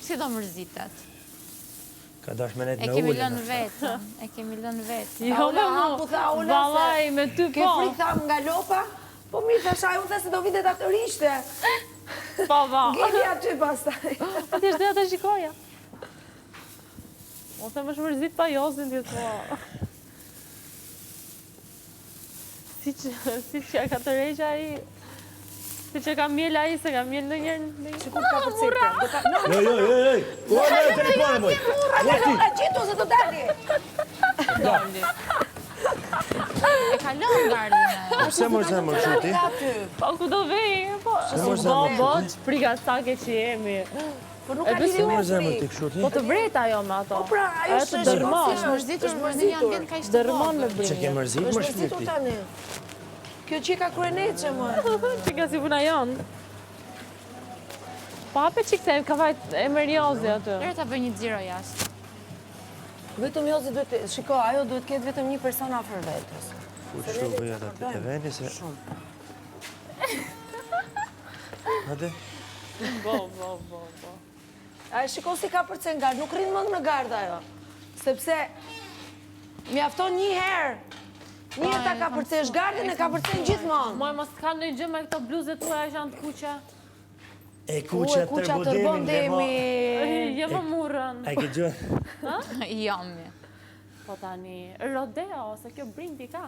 Si do mërzitet? Ka dash me nejtë E me kemi ullën. lënë vetëm. E kemi lënë vetëm. Jo me mu, valaj me ty Ke po. frikë tham nga lopa? Po mirë, thasha, unë thasë do vitet atë rishte. Po, va. Gemi aty pastaj. A ti është dhe atë shikoja. Ose më shmërzit pa Josin të po. Si që ka të rejqa i... Si që ka mjell a i, se ka mjell në njërë... Sikur ka përcipte. Jo. Ua, me telefone, boj. Lola, qitu se të dali. E ka lënë gardin e. Pse mor zemër kështu ti? Po, ku do vej, po... Boç, prika sa ke që jemi. Po nuk E ka besi lidhje Mor me zemër ti frikë. kështu ti? Po të vret ajo me ato. Po pra, ajo Ajo është të dërmon. Është mërzitur, mërzitur janë vend ka ishte Dërmon me Që ke brinjë. mërzit më Është shpirti. mërzitur tani. Kjo qika kreneqe, më. Që ka si puna jonë. Po hape që këtë ka vajt emeriozi aty. Lërë ta bëj një xhiro jashtë. Vetëm Jozi duhet, shiko, ajo duhet ketë vetëm një person afër vetës. Ku kështu bëj ata të veni se... Hade? Bo. A e shiko si ka përcen gardë, nuk rrinë më në gardë ajo. Sepse mjafton një herë. Një ta ka përcen shgardën e ka përcen gjithmonë. Moj, mos ka në gjë me këto bluzet tuaja që janë të kuqa. E kuqa tërbodemi. Je më murën. A ke gjë? Jo, mi. Po tani, rodeo, se kjo brindi ka.